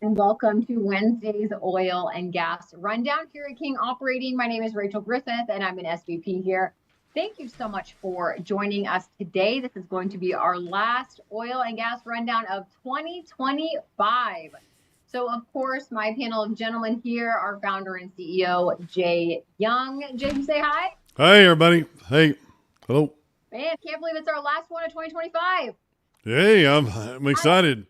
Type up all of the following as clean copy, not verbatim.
And welcome to Wednesday's Oil and Gas Rundown here at King Operating. My name is Rachel Griffith, and I'm an SVP here. Thank you so much for joining us today. This is going to be our last oil and gas rundown of 2025. So, of course, my panel of gentlemen here, our founder and CEO, Jay Young. Jay, say hi. Hey, everybody. Hey. Hello. Man, can't believe it's our last one of 2025. Hey, I'm excited.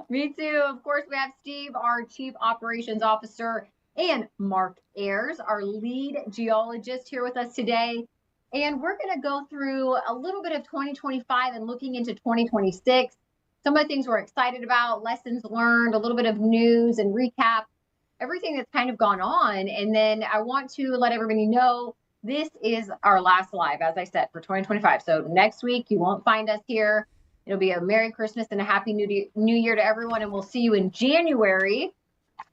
Me too. Of course, we have Steve, our Chief Operations Officer, and Mark Ayers, our lead geologist, here with us today. And we're going to go through a little bit of 2025 and looking into 2026. Some of the things we're excited about, lessons learned, a little bit of news and recap, everything that's kind of gone on. And then I want to let everybody know this is our last live, as I said, for 2025. So next week, you won't find us here. It'll be a Merry Christmas and a Happy New Year to everyone, and we'll see you in January.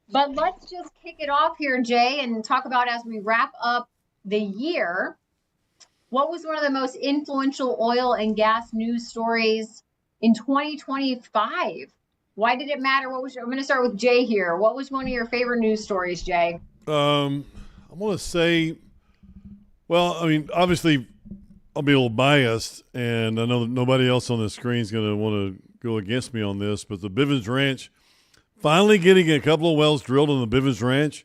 But let's just kick it off here, Jay, and talk about as we wrap up the year, what was one of the most influential oil and gas news stories in 2025? Why did it matter? I'm going to start with Jay here. What was one of your favorite news stories, Jay? I'm going to say, well, I mean, obviously, I'll be a little biased, and I know that nobody else on the screen is going to want to go against me on this, but the Bivens Ranch, finally getting a couple of wells drilled on the Bivens Ranch,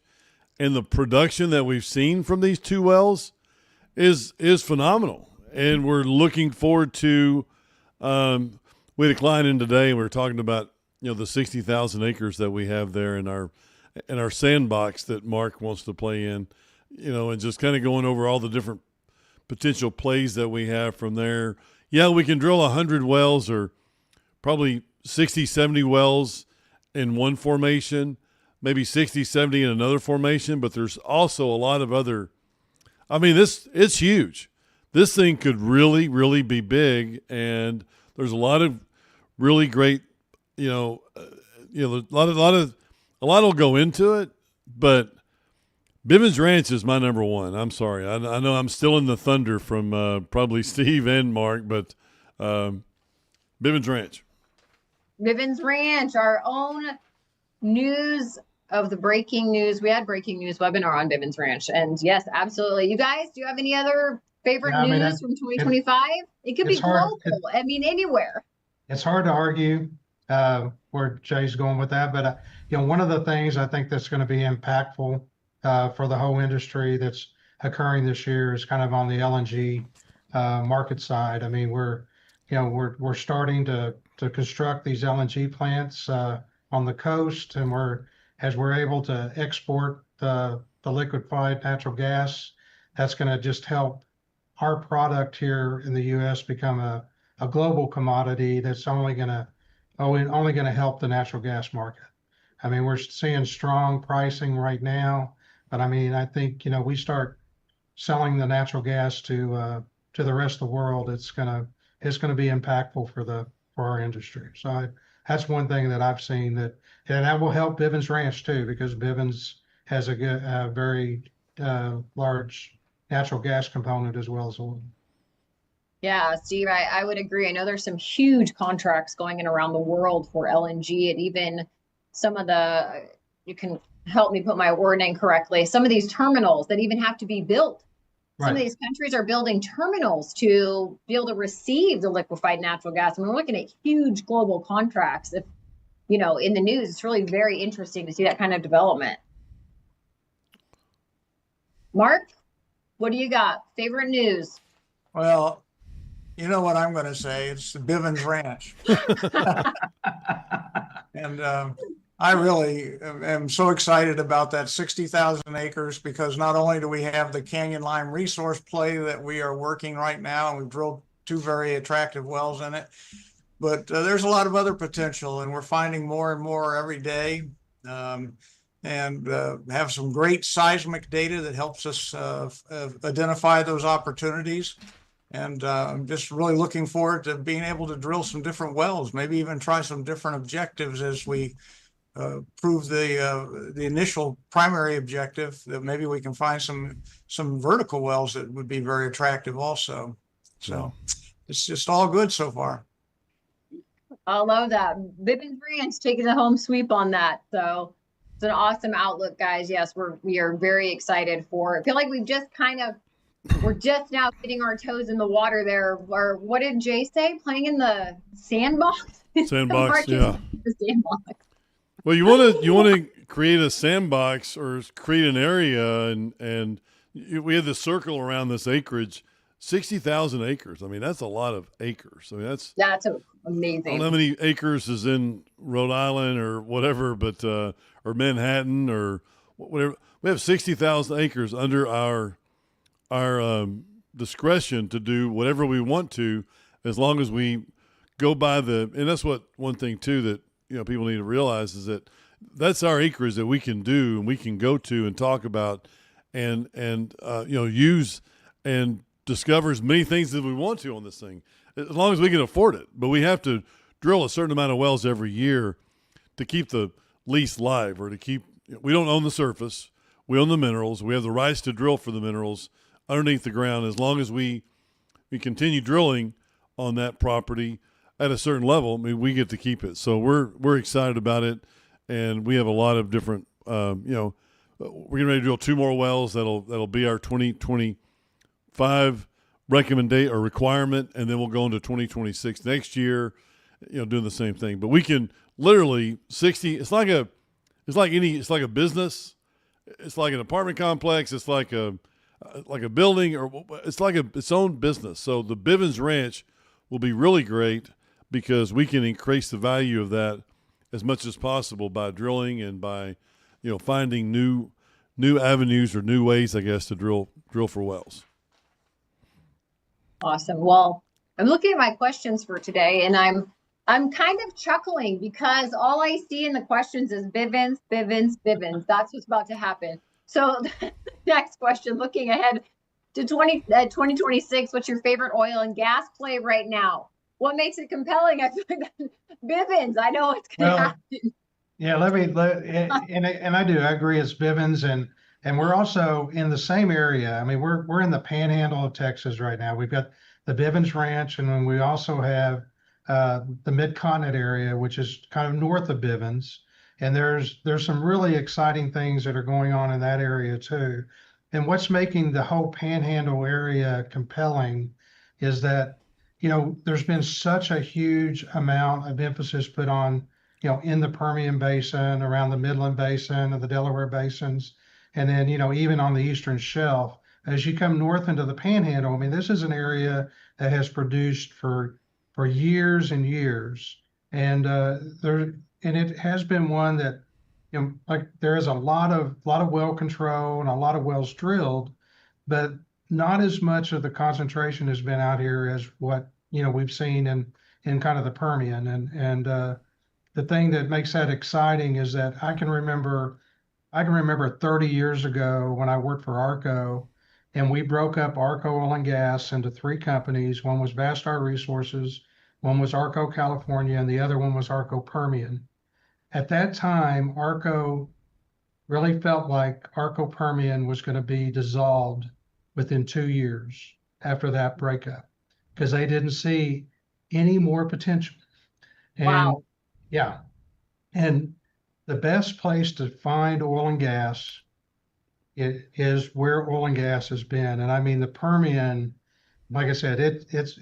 and the production that we've seen from these two wells is phenomenal. And we're looking forward to, we had a client in today, and we were talking about, the 60,000 acres that we have there in our sandbox that Mark wants to play in, and just kind of going over all the different potential plays that we have from there. Yeah, we can drill 100 wells or probably 60, 70 wells in one formation, maybe 60, 70 in another formation, but there's also a lot of other, it's huge. This thing could really, really be big, and there's a lot of really great, a lot will go into it, but Bivens Ranch is my number one. I'm sorry. I know I'm still in the thunder from probably Steve and Mark, but Bivens Ranch. Bivens Ranch, our own news of the breaking news. We had breaking news webinar on Bivens Ranch. And yes, absolutely. You guys, do you have any other favorite news from 2025? It could be global. Anywhere. It's hard to argue where Jay's going with that. But, one of the things I think that's going to be impactful for the whole industry that's occurring this year is kind of on the LNG market side. I mean, we're starting to construct these LNG plants on the coast, and as we're able to export the liquefied natural gas, that's going to just help our product here in the U.S. become a global commodity that's only going to help the natural gas market. I mean, we're seeing strong pricing right now. But I think, we start selling the natural gas to the rest of the world, it's gonna be impactful for our industry. So that's one thing that I've seen that will help Bivens Ranch too, because Bivens has a very large natural gas component as well as oil. Yeah, Steve, I would agree. I know there's some huge contracts going in around the world for LNG, and even some of you can help me put my word in correctly, some of these terminals that even have to be built. Some of these countries are building terminals to be able to receive the liquefied natural gas. And we're looking at huge global contracts. If, in the news, it's really very interesting to see that kind of development. Mark, what do you got? Favorite news? Well, you know what I'm going to say. It's the Bivens Ranch. And I really am so excited about that 60,000 acres, because not only do we have the Canyon Lime resource play that we are working right now, and we've drilled 2 very attractive wells in it, but there's a lot of other potential, and we're finding more and more every day, and have some great seismic data that helps us identify those opportunities. And I'm just really looking forward to being able to drill some different wells, maybe even try some different objectives as we prove the initial primary objective, that maybe we can find some vertical wells that would be very attractive also. So it's just all good so far. I love that. Bivens Ranch taking the home sweep on that. So it's an awesome outlook, guys. Yes, we are very excited for it. I feel like we're just now getting our toes in the water there. Or what did Jay say? Playing in the sandbox? Sandbox, yeah. The sandbox. Well, you want to create a sandbox or create an area, and we had the circle around this acreage, 60,000 acres. I mean, that's a lot of acres. I mean, that's amazing. I don't know how many acres is in Rhode Island or whatever, but or Manhattan or whatever. We have 60,000 acres under our discretion to do whatever we want to, as long as we go by and that's what one thing too that people need to realize is that that's our acreage that we can do and we can go to and talk about and use and discover as many things as we want to on this thing, as long as we can afford it. But we have to drill a certain amount of wells every year to keep the lease live, or to keep. We don't own the surface; we own the minerals. We have the rights to drill for the minerals underneath the ground. As long as we continue drilling on that property at a certain level, I mean, we get to keep it. So we're excited about it, and we have a lot of different. We're getting ready to drill 2 more wells. That'll be our 2025 recommendation or requirement, and then we'll go into 2026 next year. Doing the same thing. But we can literally 60. It's like a business. It's like an apartment complex. It's like a building, or it's like its own business. So the Bivens Ranch will be really great because we can increase the value of that as much as possible by drilling and by, finding new avenues or new ways, I guess, to drill for wells. Awesome. Well, I'm looking at my questions for today, and I'm kind of chuckling because all I see in the questions is Bivens, Bivens, Bivens. That's what's about to happen. So next question, looking ahead to 2026, what's your favorite oil and gas play right now? What makes it compelling? I feel like Bivens. I know it's going to happen. Yeah, I agree. It's Bivens, and we're also in the same area. I mean, we're in the panhandle of Texas right now. We've got the Bivens Ranch, and then we also have the Mid-Continent area, which is kind of north of Bivens. And there's some really exciting things that are going on in that area too. And what's making the whole panhandle area compelling is that, there's been such a huge amount of emphasis put on, in the Permian Basin, around the Midland Basin and the Delaware Basins, and then, even on the Eastern Shelf. As you come north into the Panhandle, I mean, this is an area that has produced for years and years, and it has been one that, like there is a lot of well control and a lot of wells drilled, but not as much of the concentration has been out here as what we've seen in kind of the Permian. And the thing that makes that exciting is that I can remember 30 years ago when I worked for ARCO, and we broke up ARCO Oil and Gas into 3 companies. One was Vastar Resources, one was ARCO California, and the other one was ARCO Permian. At that time, ARCO really felt like ARCO Permian was going to be dissolved within 2 years after that breakup, because they didn't see any more potential. And wow. Yeah. And the best place to find oil and gas is where oil and gas has been. And I mean, the Permian, like I said, it's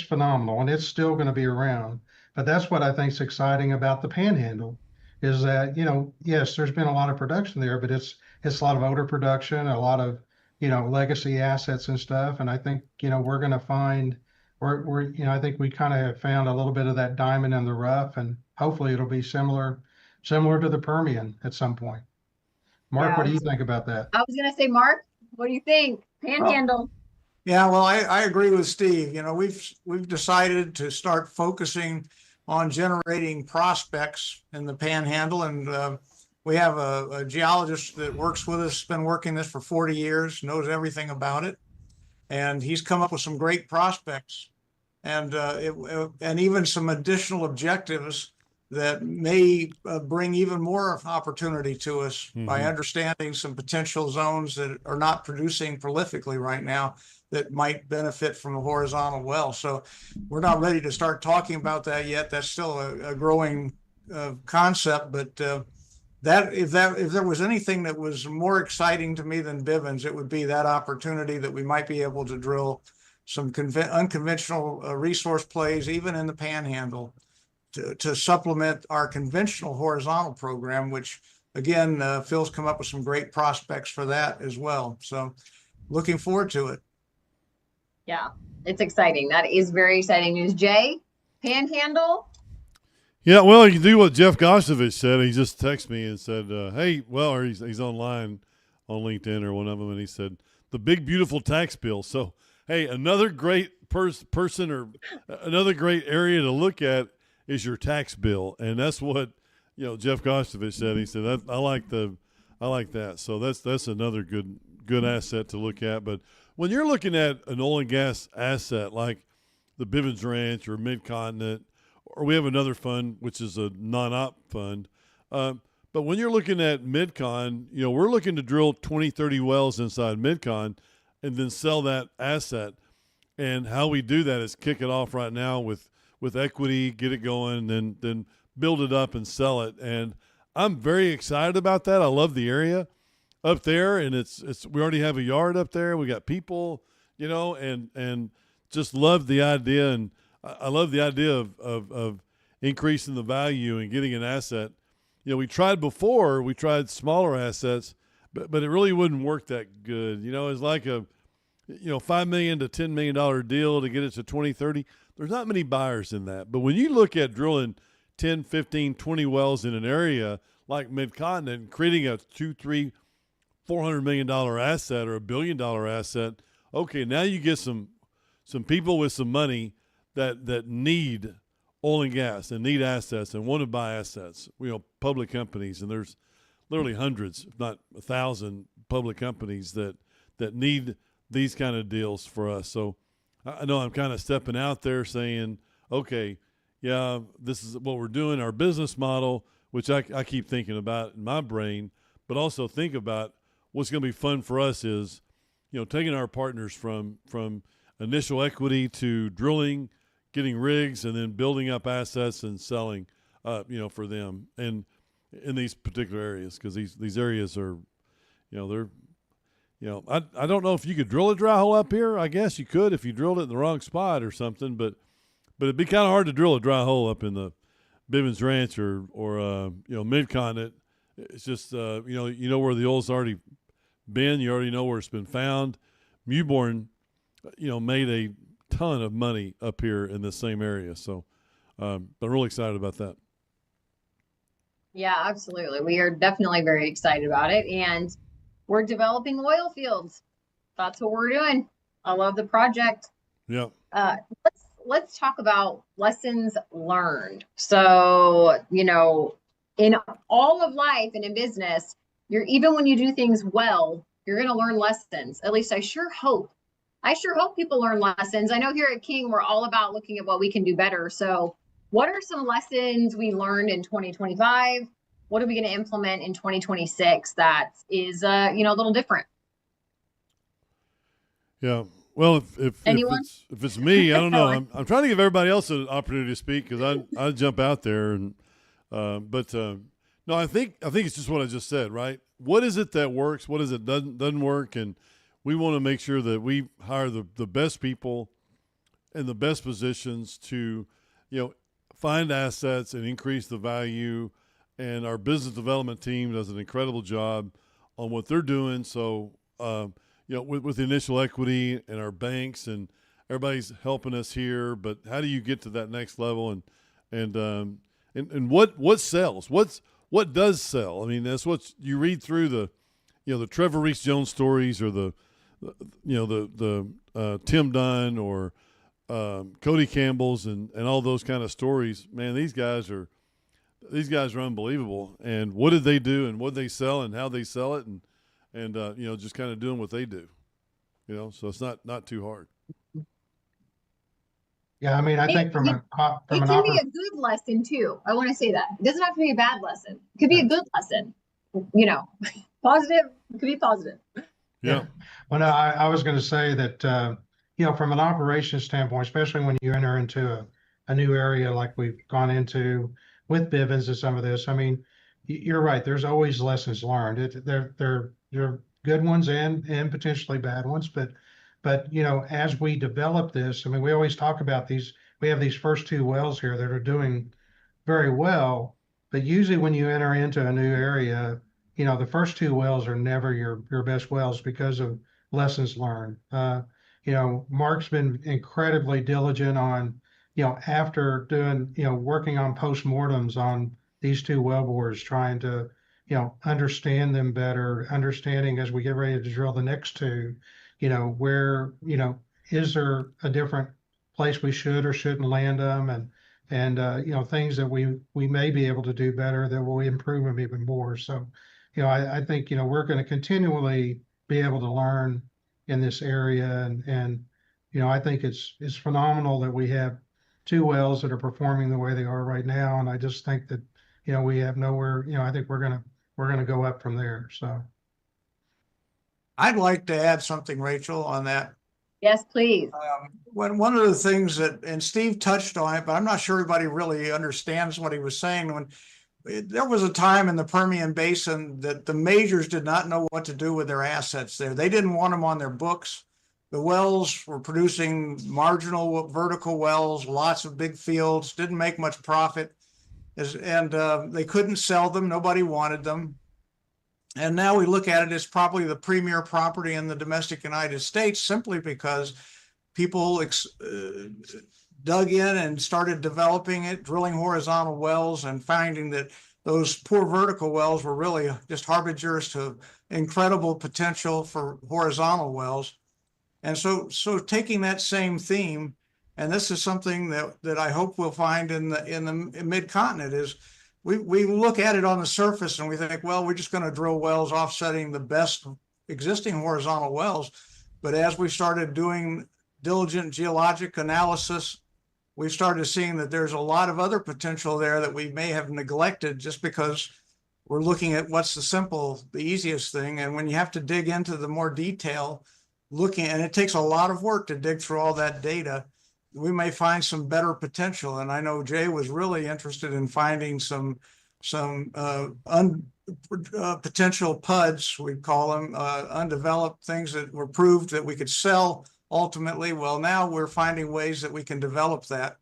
phenomenal, and it's still going to be around. But that's what I think is exciting about the Panhandle, is that, yes, there's been a lot of production there, but it's a lot of older production, a lot of, legacy assets and stuff. And I think, we're going to find, I think we kind of have found a little bit of that diamond in the rough, and hopefully it'll be similar to the Permian at some point. Mark, what do you think about that? I was going to say, Mark, what do you think? Panhandle. Yeah, well, I agree with Steve. We've decided to start focusing on generating prospects in the Panhandle, and we have a geologist that works with us, been working this for 40 years, knows everything about it, and he's come up with some great prospects, and even some additional objectives that may bring even more opportunity to us by Mhm. understanding some potential zones that are not producing prolifically right now that might benefit from a horizontal well. So we're not ready to start talking about that yet. That's still a growing concept, but that if there was anything that was more exciting to me than Bivens, it would be that opportunity that we might be able to drill some unconventional resource plays, even in the Panhandle, to supplement our conventional horizontal program, which again, Phil's come up with some great prospects for that as well. So looking forward to it. Yeah, it's exciting. That is very exciting news. Jay, Panhandle. Yeah, well, you can do what Jeff Gostovich said. He just texted me and said, "Hey, well," or he's online on LinkedIn or one of them, and he said, "The big beautiful tax bill." So, hey, another great person or another great area to look at is your tax bill, and that's what Jeff Gostovich said. He said, I like that." So that's another good asset to look at. But when you're looking at an oil and gas asset like the Bivens Ranch or Mid-Continent, or we have another fund, which is a non-op fund. But when you're looking at Mid-Con, we're looking to drill 20, 30 wells inside Mid-Con and then sell that asset. And how we do that is kick it off right now with equity, get it going, then build it up and sell it. And I'm very excited about that. I love the area up there, and it's we already have a yard up there. We got people, and just love the idea. And I love the idea of increasing the value and getting an asset. We tried before. We tried smaller assets, but it really wouldn't work that good. It's like a $5 million to $10 million deal to get it to 20, 30. There's not many buyers in that. But when you look at drilling 10, 15, 20 wells in an area like Mid-Continent and creating a $200, $300, $400 million asset or $1 billion asset, okay, now you get some people with some money that need oil and gas and need assets and want to buy assets, public companies. And there's literally hundreds, if not 1,000 public companies that need these kind of deals for us. So I know I'm kind of stepping out there saying, okay, yeah, this is what we're doing, our business model, which I keep thinking about in my brain, but also think about what's going to be fun for us is, taking our partners from initial equity to drilling, getting rigs, and then building up assets and selling, for them and in these particular areas, because these areas are, they're, I don't know if you could drill a dry hole up here. I guess you could if you drilled it in the wrong spot or something, but it'd be kind of hard to drill a dry hole up in the Bivens Ranch or Mid-Continent. It's just where the oil's already been. You already know where it's been found. Mewbourne, made a ton of money up here in the same area. So I'm really excited about that. Yeah, absolutely. We are definitely very excited about it. And we're developing oil fields. That's what we're doing. I love the project. Yeah. Let's talk about lessons learned. So, in all of life and in business, even when you do things well, you're going to learn lessons. At least I sure hope people learn lessons. I know here at King, we're all about looking at what we can do better. So what are some lessons we learned in 2025? What are we going to implement in 2026 that is, a little different? Yeah. Well, if it's me, I don't know. I'm trying to give everybody else an opportunity to speak because I jump out there and no, I think it's just what I just said, right? What is it that works? What is it doesn't work? And we want to make sure that we hire the best people in the best positions to, find assets and increase the value. And our business development team does an incredible job on what they're doing. So, with the initial equity and our banks and everybody's helping us here, but how do you get to that next level and what sells? What does sell? I mean, that's what you read through the Trevor Reese Jones stories or the Tim Dunn or Cody Campbell's and all those kind of stories. Man, these guys are unbelievable. And what did they do and what they sell and how they sell it and just kind of doing what they do. So it's not too hard. Yeah, I mean, I think from It, from it an can be a good lesson too. I want to say that. It doesn't have to be a bad lesson. It could be a good lesson. You know, positive, it could be positive. Yeah. Well, no, I was going to say that, from an operations standpoint, especially when you enter into a new area like we've gone into with Bivens and some of this, I mean, you're right. There's always lessons learned. They're good ones and potentially bad ones, but as we develop this, I mean, we always talk about these. We have these first two wells here that are doing very well, but usually when you enter into a new area, the first two wells are never your best wells because of lessons learned. Mark's been incredibly diligent on, after doing, working on postmortems on these two wellbores, trying to, understand them better, understanding as we get ready to drill the next two, where, is there a different place we should or shouldn't land them, and things that we may be able to do better that will improve them even more. So I think we're going to continually be able to learn in this area, and I think it's phenomenal that we have two wells that are performing the way they are right now, and I just think that we have nowhere. I think we're gonna go up from there. So I'd like to add something, Rachel, on that. Yes, please. When one of the things that, and Steve touched on it, but I'm not sure everybody really understands what he was saying. When there was a time in the Permian Basin that the majors did not know what to do with their assets there. They didn't want them on their books. The wells were producing marginal vertical wells, lots of big fields, didn't make much profit, and they couldn't sell them. Nobody wanted them. And now we look at it as probably the premier property in the domestic United States, simply because people dug in and started developing it, drilling horizontal wells, and finding that those poor vertical wells were really just harbingers to incredible potential for horizontal wells. And so taking that same theme, and this is something that I hope we'll find in the mid-continent, is we look at it on the surface and we think, well, we're just going to drill wells offsetting the best existing horizontal wells. But as we started doing diligent geologic analysis, we started seeing that there's a lot of other potential there that we may have neglected just because we're looking at what's the easiest thing. And when you have to dig into the more detail, and it takes a lot of work to dig through all that data, we may find some better potential. And I know Jay was really interested in finding some potential PUDs, we call them, undeveloped things that were proved that we could sell ultimately. Well, now we're finding ways that we can develop that.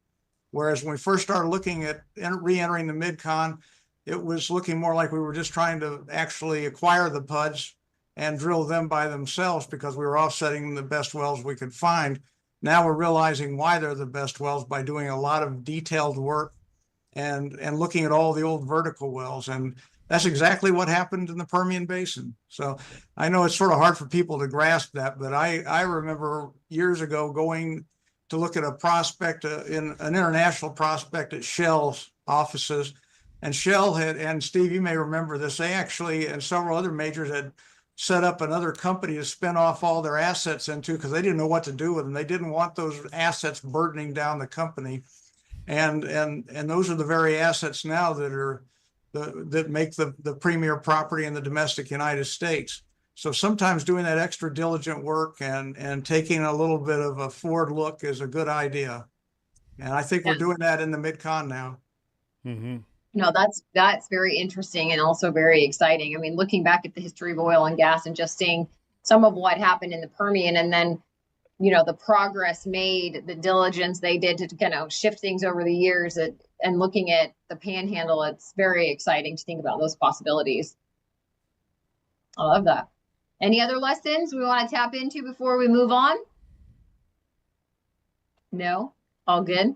Whereas when we first started looking at re-entering the Mid-Con, it was looking more like we were just trying to actually acquire the PUDs and drill them by themselves because we were offsetting the best wells we could find. Now we're realizing why they're the best wells by doing a lot of detailed work and looking at all the old vertical wells. And that's exactly what happened in the Permian Basin. So I know it's sort of hard for people to grasp that, but I remember years ago going to look at a prospect, in an international prospect at Shell's offices. And Shell and Steve, you may remember this, they actually, and several other majors, had set up another company to spin off all their assets into, because they didn't know what to do with them. They didn't want those assets burdening down the company. And those are the very assets now that make the premier property in the domestic United States. So sometimes doing that extra diligent work and taking a little bit of a forward look is a good idea. And I think we're doing that in the Mid-Con now. Mm-hmm. No, that's very interesting and also very exciting. I mean, looking back at the history of oil and gas and just seeing some of what happened in the Permian, and then, the progress made, the diligence they did to kind of shift things over the years, and looking at the Panhandle, it's very exciting to think about those possibilities. I love that. Any other lessons we want to tap into before we move on? No? All good?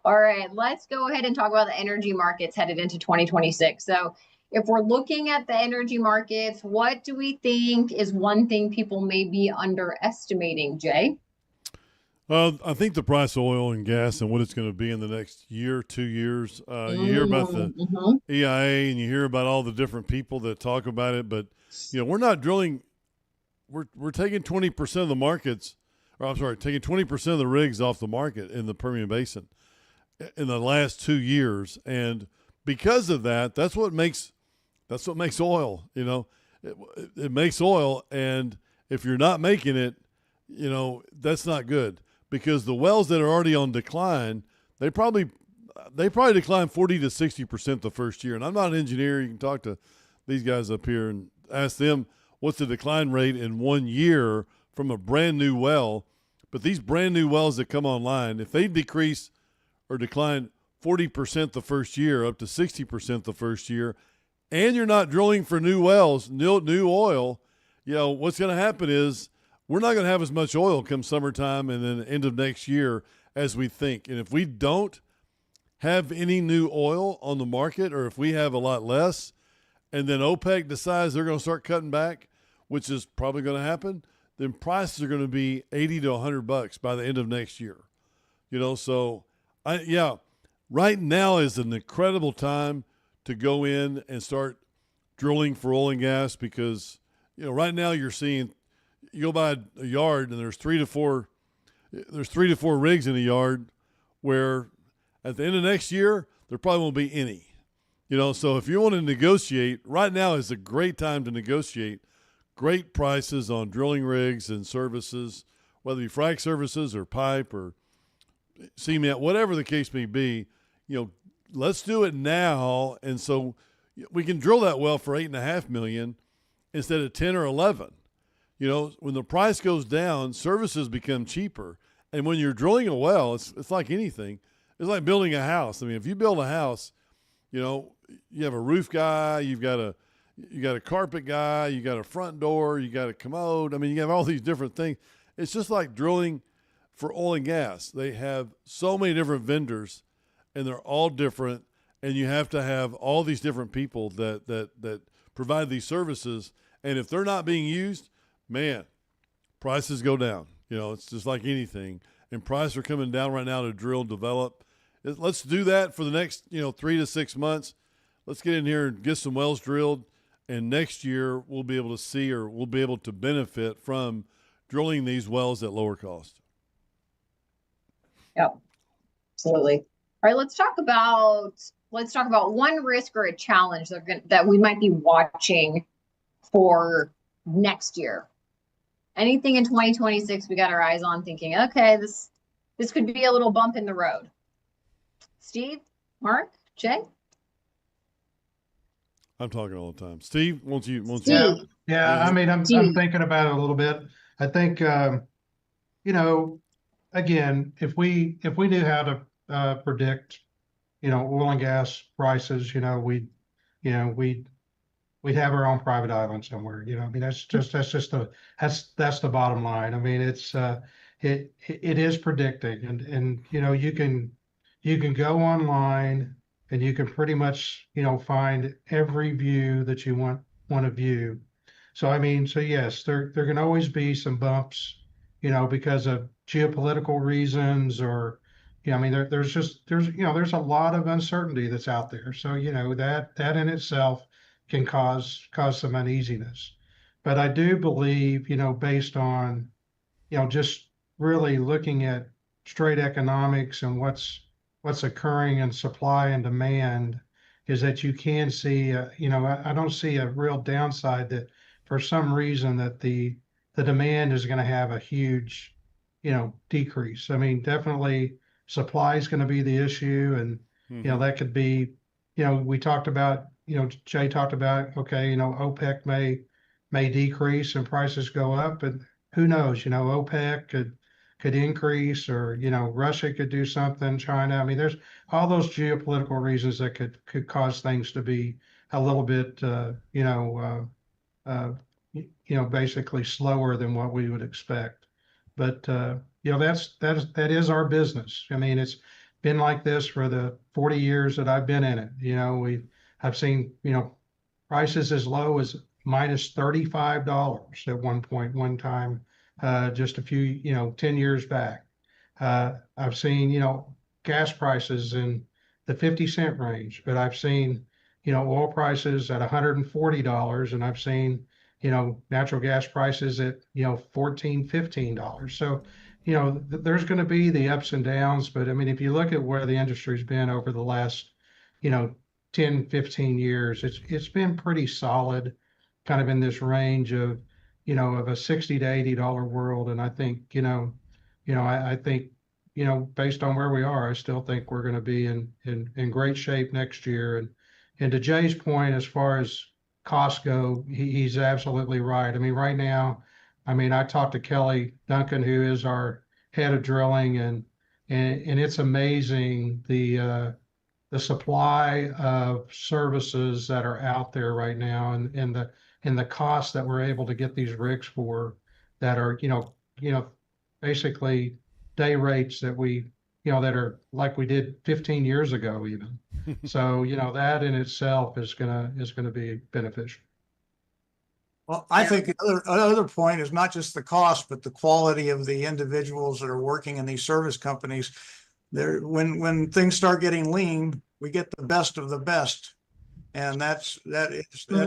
All right, let's go ahead and talk about the energy markets headed into 2026. So if we're looking at the energy markets, what do we think is one thing people may be underestimating, Jay? I think the price of oil and gas and what it's going to be in the next year, 2 years. You hear about the EIA and you hear about all the different people that talk about it, but we're not drilling. We're taking 20% of the markets, or I'm sorry, taking 20% of the rigs off the market in the Permian Basin in the last 2 years, and because of that, that's what makes oil. It makes oil, and if you're not making it, that's not good, because the wells that are already on decline, they probably decline 40 to 60% the first year. And I'm not an engineer. You can talk to these guys up here and ask them what's the decline rate in 1 year from a brand new well. But these brand new wells that come online, if they decrease or decline 40% the first year, up to 60% the first year, and you're not drilling for new wells, new oil, what's going to happen is we're not going to have as much oil come summertime and then end of next year as we think. And if we don't have any new oil on the market, or if we have a lot less, and then OPEC decides they're going to start cutting back, which is probably going to happen, then prices are going to be $80 to $100 by the end of next year. So right now is an incredible time to go in and start drilling for oil and gas, because right now you're seeing, you go by a yard and there's three to four rigs in a yard, where at the end of next year there probably won't be any. So if you want to negotiate, right now is a great time to negotiate great prices on drilling rigs and services, whether it be frac services or pipe or cement, whatever the case may be. Let's do it now, and so we can drill that well for $8.5 million instead of 10 or 11. When the price goes down, services become cheaper, and when you're drilling a well, it's like anything. It's like building a house. I mean, if you build a house, you have a roof guy, you got a carpet guy, you got a front door, you got a commode. I mean, you have all these different things. It's just like drilling for oil and gas. They have so many different vendors, and they're all different, and you have to have all these different people that provide these services. And if they're not being used, man, prices go down. It's just like anything. And prices are coming down right now to drill, develop. Let's do that for the next, 3 to 6 months. Let's get in here and get some wells drilled. And next year we'll be able to see, or we'll be able to benefit from drilling these wells at lower cost. Yep, absolutely. All right, let's talk about one risk or a challenge that we might be watching for next year. Anything in 2026 we got our eyes on, thinking, okay, this could be a little bump in the road. Steve, Mark, Jay? I'm talking all the time. Steve, won't you? Yeah. I mean, I'm thinking about it a little bit. I think, again, if we knew how to predict, oil and gas prices, we'd have our own private island somewhere. I mean, that's the bottom line. I mean, it is predicting, and you can go online and you can pretty much, find every view that you want to view. So, I mean, yes, there can always be some bumps, because of geopolitical reasons, or, I mean, there's a lot of uncertainty that's out there. So, that in itself can cause some uneasiness. But I do believe, based on, just really looking at straight economics and what's occurring in supply and demand, is that you can see, I don't see a real downside that for some reason that the demand is going to have a huge, decrease. I mean, definitely supply is going to be the issue, and that could be, we talked about, Jay talked about, okay, OPEC may decrease and prices go up, and who knows, OPEC could increase, or Russia could do something, China. I mean, there's all those geopolitical reasons that could cause things to be a little bit basically slower than what we would expect. But that is our business. I mean, it's been like this for the 40 years that I've been in it. I've seen prices as low as minus $35 at one time, just a few 10 years back. I've seen gas prices in the 50-cent range, but I've seen oil prices at $140, and I've seen natural gas prices at $14, $15. So there's going to be the ups and downs, but I mean, if you look at where the industry's been over the last, you know, 10, 15 years, it's been pretty solid, kind of in this range of, of a 60 to $80 world. And I think, I think, based on where we are, I still think we're going to be in great shape next year. And to Jay's point, as far as costs go, he's absolutely right. I mean, right now, I mean, I talked to Kelly Duncan, who is our head of drilling, and it's amazing the supply of services that are out there right now, and the cost that we're able to get these rigs for, that are basically day rates that that are like we did 15 years ago even. So that in itself is gonna be beneficial. Well, I think another point is not just the cost, but the quality of the individuals that are working in these service companies. When things start getting lean, we get the best of the best, and that's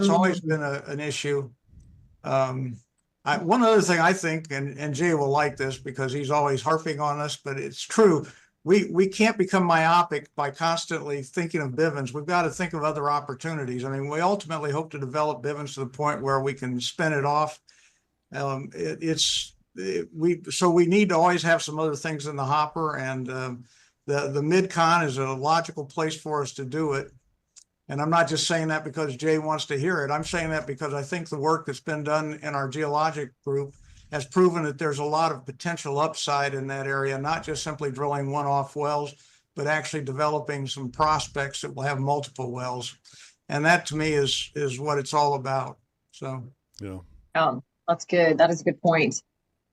always been an issue. One other thing I think, and Jay will like this because he's always harping on us, but it's true. We can't become myopic by constantly thinking of Bivens. We've got to think of other opportunities. I mean, we ultimately hope to develop Bivens to the point where we can spin it off. So we need to always have some other things in the hopper, and the mid-con is a logical place for us to do it. And I'm not just saying that because Jay wants to hear it. I'm saying that because I think the work that's been done in our geologic group has proven that there's a lot of potential upside in that area, not just simply drilling one-off wells, but actually developing some prospects that will have multiple wells. And that to me is what it's all about. So, yeah. That's good. That is a good point.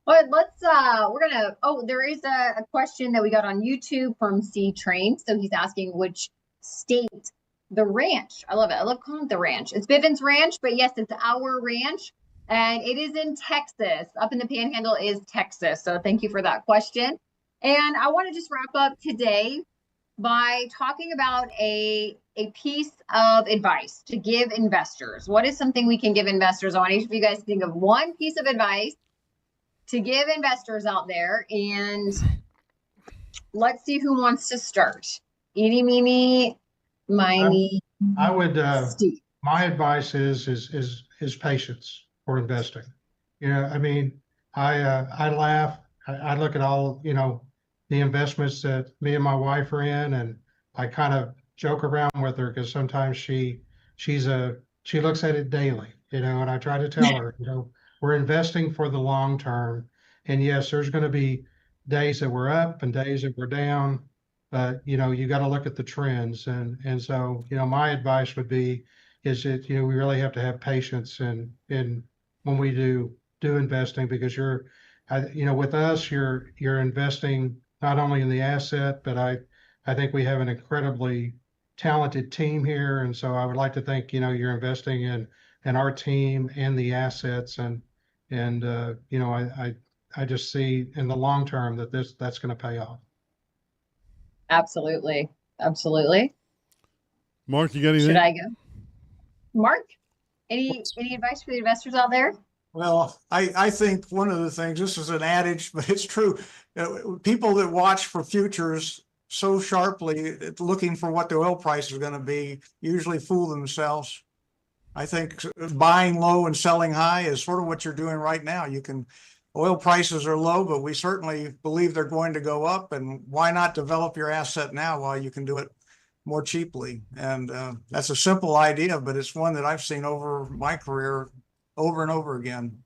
But there is a question that we got on YouTube from C Train. So he's asking which state the ranch. I love it. I love calling it the ranch. It's Bivens Ranch, but yes, it's our ranch. And it is in Texas. Up in the Panhandle is Texas. So thank you for that question. And I want to just wrap up today by talking about a piece of advice to give investors. What is something we can give investors? I want each of you guys to think of one piece of advice to give investors out there. And let's see who wants to start. Eeny, meeny, miny. I would, my advice is patience for investing. I mean, I laugh. I look at all, the investments that me and my wife are in, and I kind of joke around with her because sometimes she looks at it daily, and I try to tell her, we're investing for the long term. And yes, there's going to be days that we're up and days that we're down, but you got to look at the trends. And so, my advice would be is that, we really have to have patience in when we do investing, because with us, you're investing not only in the asset, but I think we have an incredibly talented team here. And so I would like to think, you're investing in our team and the assets. And I just see in the long term that that's going to pay off. Absolutely. Absolutely. Mark, you got anything? Should I go? Mark, any advice for the investors out there? Well, I think one of the things, this is an adage, but it's true. People that watch for futures so sharply, looking for what the oil price is going to be, usually fool themselves. I think buying low and selling high is sort of what you're doing right now. Oil prices are low, but we certainly believe they're going to go up. And why not develop your asset now while you can do it more cheaply? And that's a simple idea, but it's one that I've seen over my career over and over again.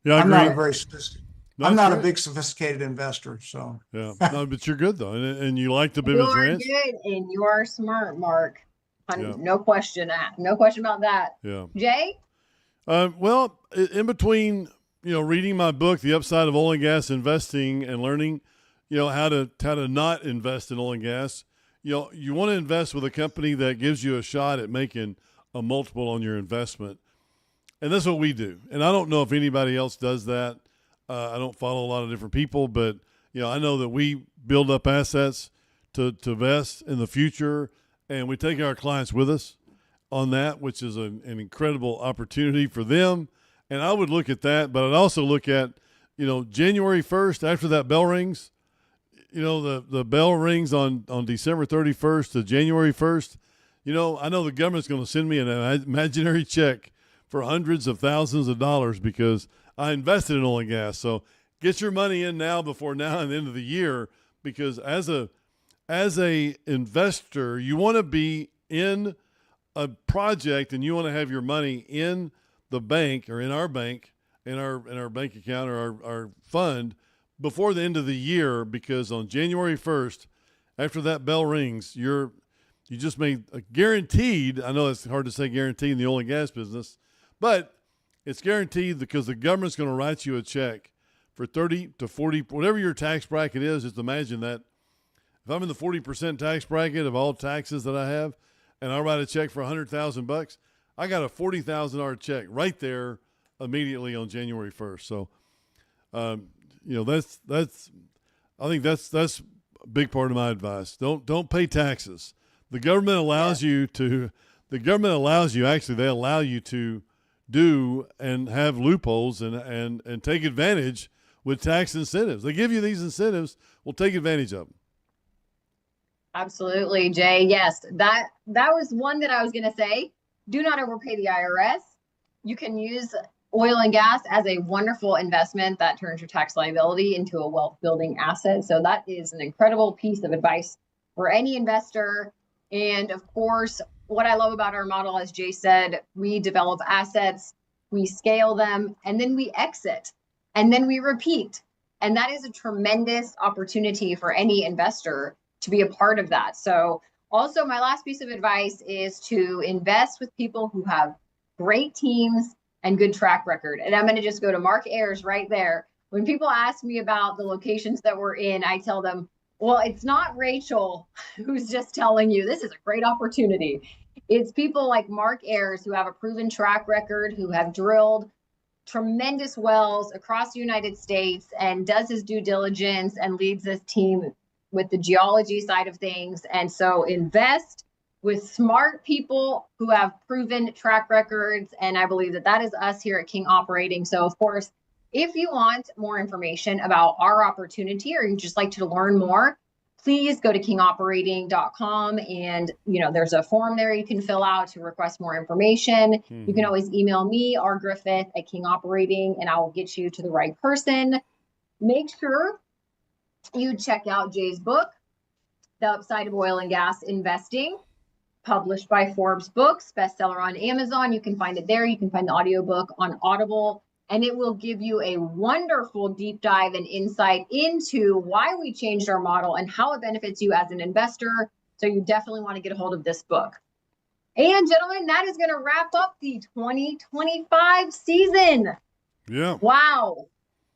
Yeah, I'm not a big sophisticated investor, so. Yeah, no, but you're good though, and you like the Bivens Ranch. You're good, and you are smart, Mark. Yeah. No question about that. Yeah. Jay? Well, in between, reading my book, The Upside of Oil and Gas Investing, and learning, how to not invest in oil and gas, you want to invest with a company that gives you a shot at making a multiple on your investment. And that's what we do. And I don't know if anybody else does that. I don't follow a lot of different people, but, I know that we build up assets to invest in the future, and we take our clients with us on that, which is an incredible opportunity for them. And I would look at that, but I'd also look at January 1st, after that bell rings, the bell rings on December 31st to January 1st. I know the government's going to send me an imaginary check for hundreds of thousands of dollars because I invested in oil and gas. So get your money in now before now and the end of the year, because as a investor, you want to be in a project and you want to have your money in the bank or in our bank, in our bank account or our fund before the end of the year, because on January 1st, after that bell rings, you just made a guaranteed. I know it's hard to say guaranteed in the oil and gas business, but it's guaranteed because the government's going to write you a check for 30 to 40, whatever your tax bracket is. Just imagine that if I'm in the 40% tax bracket of all taxes that I have, and I write a check for $100,000, I got a $40,000 check right there immediately on January 1st. So, I think that's a big part of my advice. Don't pay taxes. The government allows you to. The government allows you. Actually, they allow you to do and have loopholes and take advantage with tax incentives. They give you these incentives. Well, take advantage of them. Absolutely, Jay. Yes, that was one that I was going to say. Do not overpay the IRS. You can use oil and gas as a wonderful investment that turns your tax liability into a wealth building asset. So that is an incredible piece of advice for any investor. And of course, what I love about our model, as Jay said, we develop assets, we scale them, and then we exit, and then we repeat. And that is a tremendous opportunity for any investor to be a part of that. So also, my last piece of advice is to invest with people who have great teams and good track record. And I'm going to just go to Mark Ayers right there. When people ask me about the locations that we're in, I tell them, well, it's not Rachel who's just telling you this is a great opportunity. It's people like Mark Ayers who have a proven track record, who have drilled tremendous wells across the United States and does his due diligence and leads this team with the geology side of things. And so invest with smart people who have proven track records. And I believe that is us here at King Operating. So of course, if you want more information about our opportunity, or you just like to learn more, please go to kingoperating.com. And, there's a form there you can fill out to request more information. Mm-hmm. You can always email me, rgriffith@King Operating, and I will get you to the right person. Make sure you check out Jay's book, The Upside of Oil and Gas Investing, published by Forbes Books, bestseller on Amazon. You can find it there. You can find the audiobook on Audible, and it will give you a wonderful deep dive and insight into why we changed our model and how it benefits you as an investor. So you definitely want to get a hold of this book. And gentlemen, that is going to wrap up the 2025 season. Yeah. Wow.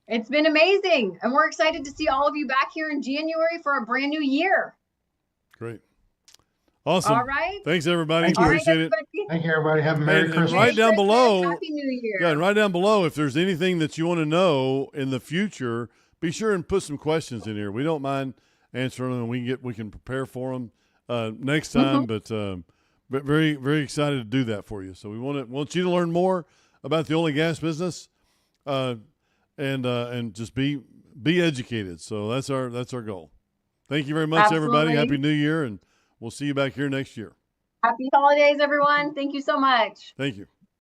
It's been amazing. And we're excited to see all of you back here in January for a brand new year. Great. Awesome. All right. Thanks, everybody. Appreciate it. Thank you, everybody. Have a Merry Christmas. And right down below, Happy New Year. Yeah, and right down below, if there's anything that you want to know in the future, be sure and put some questions in here. We don't mind answering them, and we can prepare for them next time. Mm-hmm. But very, very excited to do that for you. So we want you to learn more about the oil and gas business. And just be educated. So that's our goal. Thank you very much, Absolutely. Everybody. Happy New Year, and we'll see you back here next year. Happy holidays, everyone. Thank you so much. Thank you.